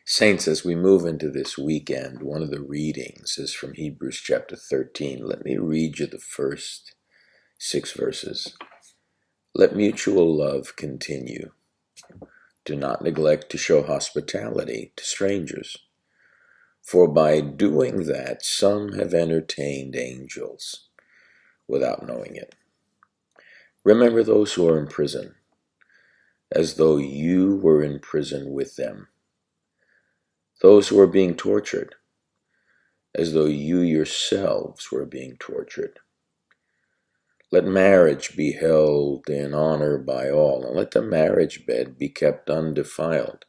Saints, as we move into this weekend, one of the readings is from Hebrews chapter 13. Let me read you the first 6 verses. Let mutual love continue. Do not neglect to show hospitality to strangers, for by doing that some have entertained angels without knowing it. Remember those who are in prison, as though you were in prison with them. Those who are being tortured, as though you yourselves were being tortured. Let marriage be held in honor by all, and let the marriage bed be kept undefiled.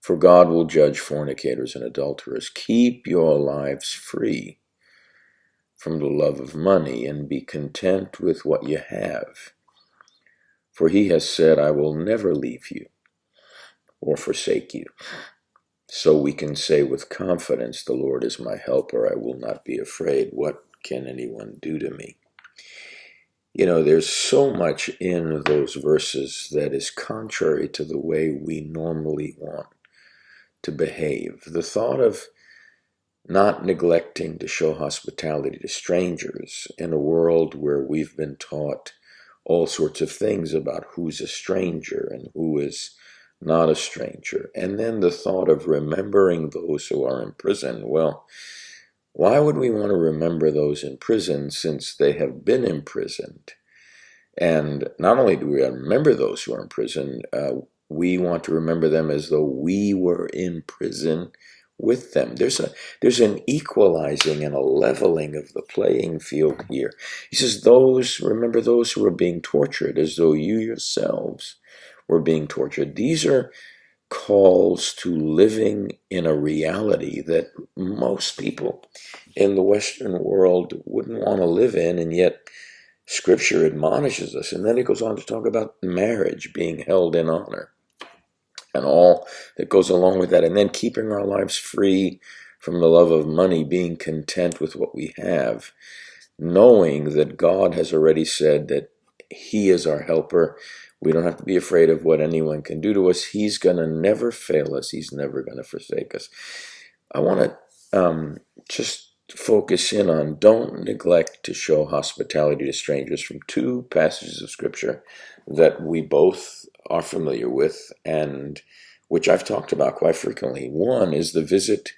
For God will judge fornicators and adulterers. Keep your lives free from the love of money, and be content with what you have. For he has said, I will never leave you or forsake you. So we can say with confidence, the Lord is my helper. I will not be afraid. What can anyone do to me? You know, there's so much in those verses that is contrary to the way we normally want to behave. The thought of not neglecting to show hospitality to strangers in a world where we've been taught all sorts of things about who's a stranger and who is not a stranger. And then the thought of remembering those who are in prison. Well, why would we want to remember those in prison since they have been imprisoned? And not only do we remember those who are in prison, we want to remember them as though we were in prison with them. There's an equalizing and a leveling of the playing field here. He says, remember those who are being tortured as though you yourselves were being tortured. These are calls to living in a reality that most people in the Western world wouldn't want to live in, and yet Scripture admonishes us. And then he goes on to talk about marriage being held in honor and all that goes along with that, and then keeping our lives free from the love of money, being content with what we have, knowing that God has already said that he is our helper. We don't have to be afraid of what anyone can do to us. He's going to never fail us. He's never going to forsake us. I want to just focus in on don't neglect to show hospitality to strangers from 2 passages of Scripture that we both are familiar with and which I've talked about quite frequently. One is the visit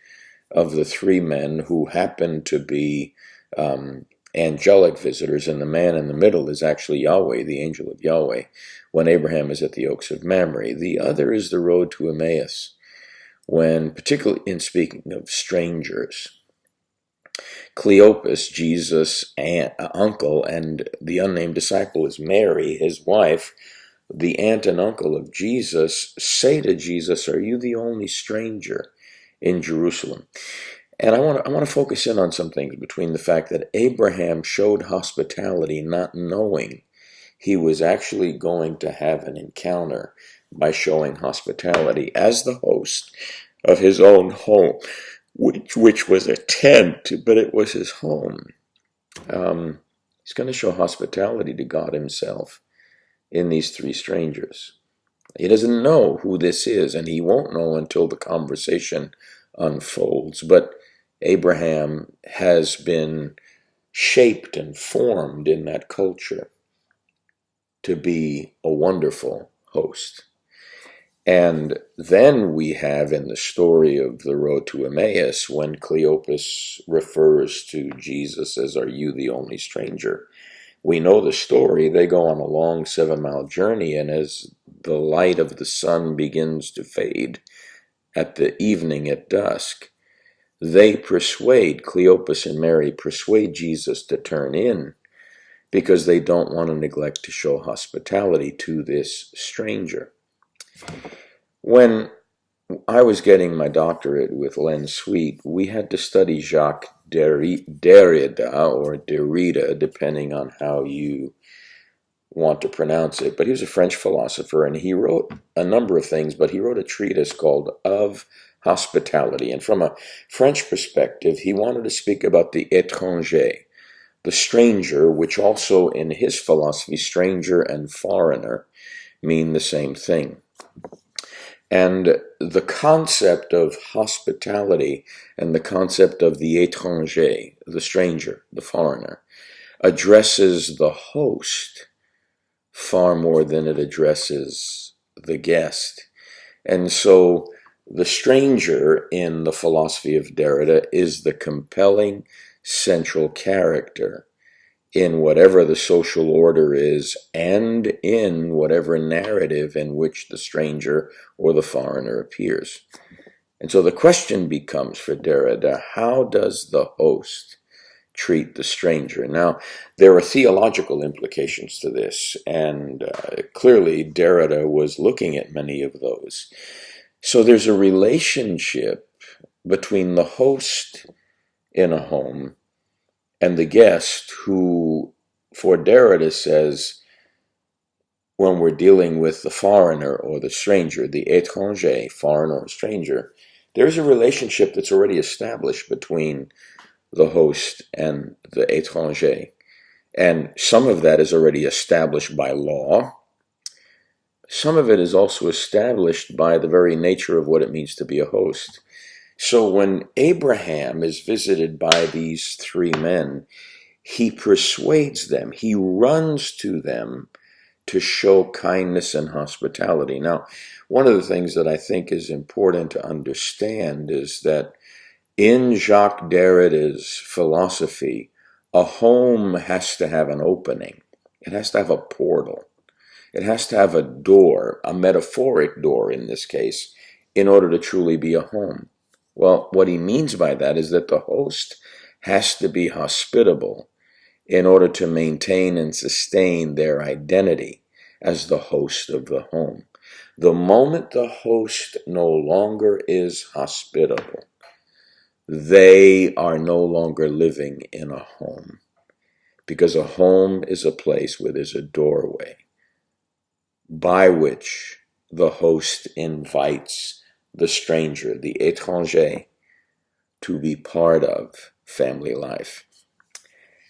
of the 3 men who happen to be angelic visitors, and the man in the middle is actually Yahweh, the angel of Yahweh, when Abraham is at the Oaks of Mamre. The other is the road to Emmaus, when, particularly in speaking of strangers, Cleopas, Jesus' uncle, and the unnamed disciple is Mary, his wife, the aunt and uncle of Jesus, say to Jesus, are you the only stranger in Jerusalem? And I want to focus in on some things between the fact that Abraham showed hospitality not knowing he was actually going to have an encounter by showing hospitality as the host of his own home, which was a tent, but it was his home. He's going to show hospitality to God himself in these 3 strangers. He doesn't know who this is, and he won't know until the conversation unfolds. But Abraham has been shaped and formed in that culture to be a wonderful host. And then we have in the story of the road to Emmaus, when Cleopas refers to Jesus as, are you the only stranger? We know the story. They go on a long 7-mile journey, and as the light of the sun begins to fade at the evening at dusk, they persuade, Cleopas and Mary persuade Jesus to turn in because they don't want to neglect to show hospitality to this stranger. When I was getting my doctorate with Len Sweet, we had to study Jacques Derrida, or Derrida, depending on how you want to pronounce it. But he was a French philosopher, and he wrote a number of things, but he wrote a treatise called Of Hospitality. And from a French perspective, he wanted to speak about the étranger, the stranger, which also in his philosophy, stranger and foreigner mean the same thing. And the concept of hospitality and the concept of the étranger, the stranger, the foreigner, addresses the host far more than it addresses the guest. And so the stranger in the philosophy of Derrida is the compelling central character in whatever the social order is and in whatever narrative in which the stranger or the foreigner appears. And so the question becomes for Derrida, how does the host treat the stranger? Now, there are theological implications to this, and clearly Derrida was looking at many of those. So there's a relationship between the host in a home and the guest, who, for Derrida, says, when we're dealing with the foreigner or the stranger, the étranger, foreigner or stranger, there's a relationship that's already established between the host and the étranger. And some of that is already established by law. Some of it is also established by the very nature of what it means to be a host. So when Abraham is visited by these three men, he persuades them, he runs to them to show kindness and hospitality. Now, one of the things that I think is important to understand is that in Jacques Derrida's philosophy, a home has to have an opening. It has to have a portal. It has to have a door, a metaphoric door in this case, in order to truly be a home. Well, what he means by that is that the host has to be hospitable in order to maintain and sustain their identity as the host of the home. The moment the host no longer is hospitable, they are no longer living in a home, because a home is a place where there's a doorway by which the host invites the stranger, the étranger, to be part of family life.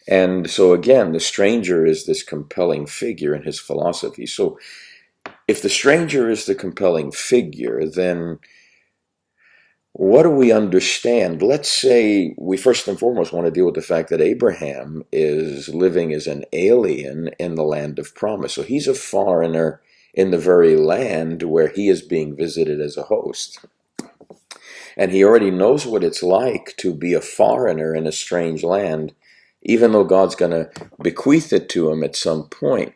And so again, the stranger is this compelling figure in his philosophy. So if the stranger is the compelling figure, then what do we understand? Let's say we first and foremost want to deal with the fact that Abraham is living as an alien in the land of promise. So he's a foreigner in the very land where he is being visited as a host. And he already knows what it's like to be a foreigner in a strange land, even though God's going to bequeath it to him at some point.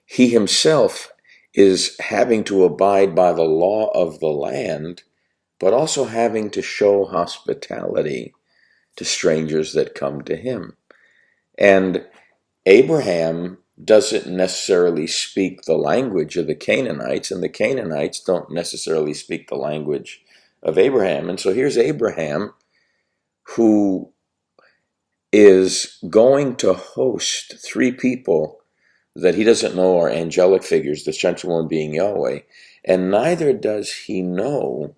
He himself is having to abide by the law of the land, but also having to show hospitality to strangers that come to him. And Abraham doesn't necessarily speak the language of the Canaanites, and the Canaanites don't necessarily speak the language of Abraham. And so here's Abraham, who is going to host three people that he doesn't know are angelic figures, the central one being Yahweh, and neither does he know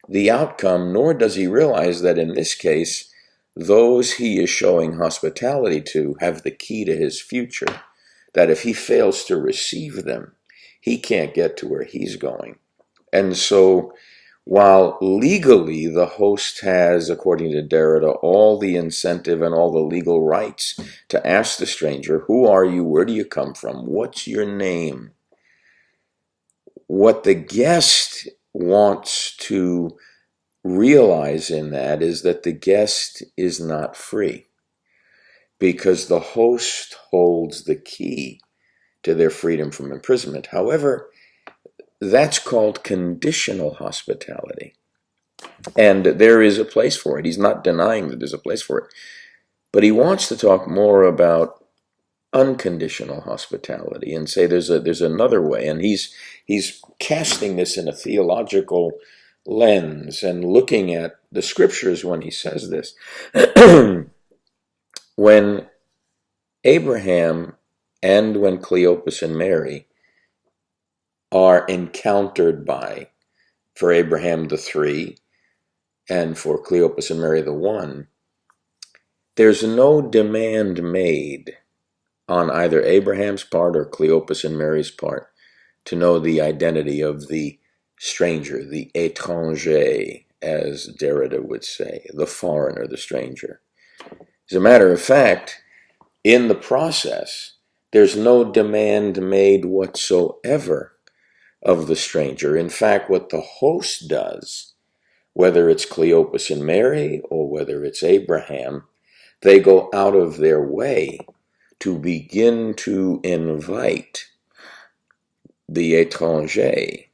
the outcome, nor does he realize that in this case, those he is showing hospitality to have the key to his future, that if he fails to receive them, he can't get to where he's going. And so, while legally the host has, according to Derrida, all the incentive and all the legal rights to ask the stranger, who are you, where do you come from, what's your name? What the guest wants to realize in that is that the guest is not free, because the host holds the key to their freedom from imprisonment. However, that's called conditional hospitality, and there is a place for it. He's not denying that there's a place for it, but he wants to talk more about unconditional hospitality and say there's another way, and he's casting this in a theological lens and looking at the scriptures when he says this. When Abraham and when Cleopas and Mary are encountered by, for Abraham, the three, and for Cleopas and Mary, the one, there's no demand made on either Abraham's part or Cleopas and Mary's part to know the identity of the stranger, the étranger, as Derrida would say, the foreigner, the stranger. As a matter of fact, in the process, there's no demand made whatsoever of the stranger. In fact, what the host does, whether it's Cleopas and Mary or whether it's Abraham, they go out of their way to begin to invite the étranger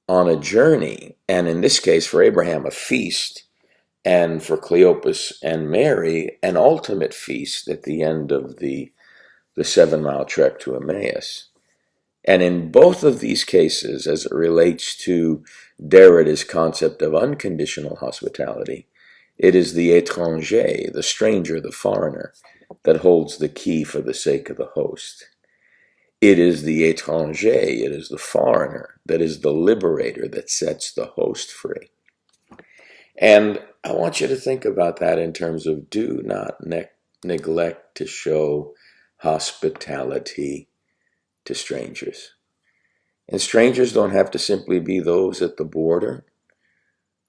on a journey, and in this case for Abraham a feast, and for Cleopas and Mary an ultimate feast at the end of the 7-mile trek to Emmaus. And in both of these cases, as it relates to Derrida's concept of unconditional hospitality, it is the étranger, the stranger, the foreigner, that holds the key for the sake of the host. It is the étranger, it is the foreigner, that is the liberator that sets the host free. And I want you to think about that in terms of do not neglect to show hospitality to strangers. And strangers don't have to simply be those at the border.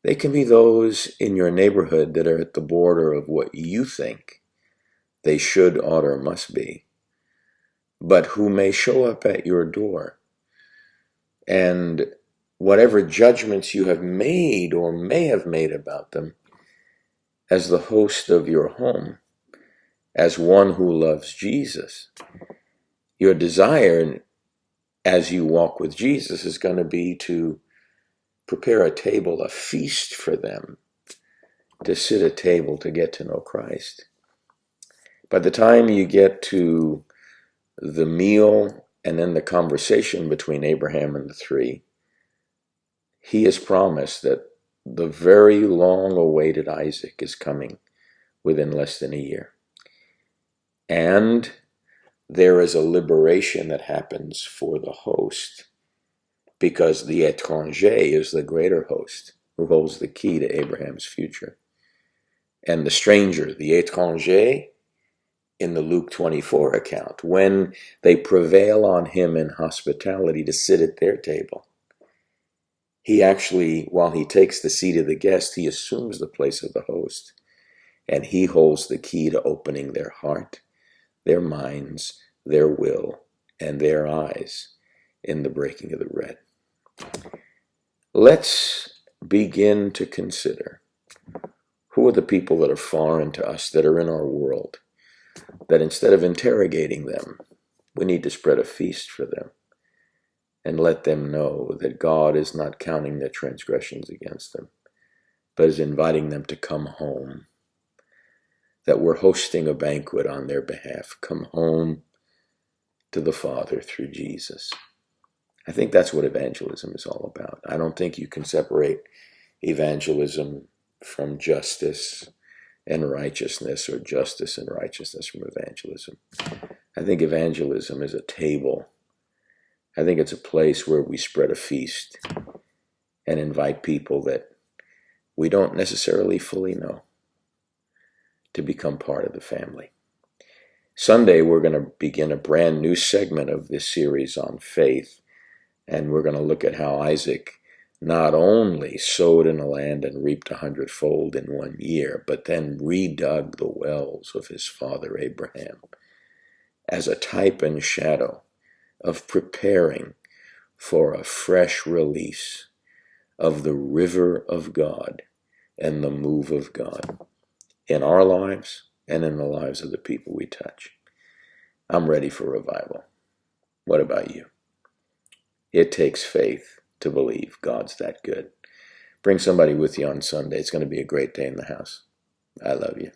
They can be those in your neighborhood that are at the border of what you think they should, ought, or must be, but who may show up at your door. And whatever judgments you have made or may have made about them, as the host of your home, as one who loves Jesus, your desire as you walk with Jesus is going to be to prepare a table, a feast for them, to sit at table to get to know Christ. By the time you get to the meal and then the conversation between Abraham and the three, he has promised that the very long-awaited Isaac is coming within less than a year. And there is a liberation that happens for the host, because the étranger is the greater host who holds the key to Abraham's future. And the stranger, the étranger, in the Luke 24 account, when they prevail on him in hospitality to sit at their table, he actually, while he takes the seat of the guest, he assumes the place of the host, and he holds the key to opening their heart, their minds, their will, and their eyes in the breaking of the bread. Let's begin to consider who are the people that are foreign to us, that are in our world, that instead of interrogating them, we need to spread a feast for them and let them know that God is not counting their transgressions against them, but is inviting them to come home, that we're hosting a banquet on their behalf. Come home to the Father through Jesus. I think that's what evangelism is all about. I don't think you can separate evangelism from justice and righteousness, or justice and righteousness from evangelism. I think evangelism is a table. I think it's a place where we spread a feast and invite people that we don't necessarily fully know to become part of the family. Sunday, we're going to begin a brand new segment of this series on faith, and we're going to look at how Isaac not only sowed in the land and reaped 100-fold in 1 year, but then redug the wells of his father Abraham as a type and shadow of preparing for a fresh release of the river of God and the move of God in our lives and in the lives of the people we touch. I'm ready for revival. What about you? It takes faith to believe God's that good. Bring somebody with you on Sunday. It's going to be a great day in the house. I love you.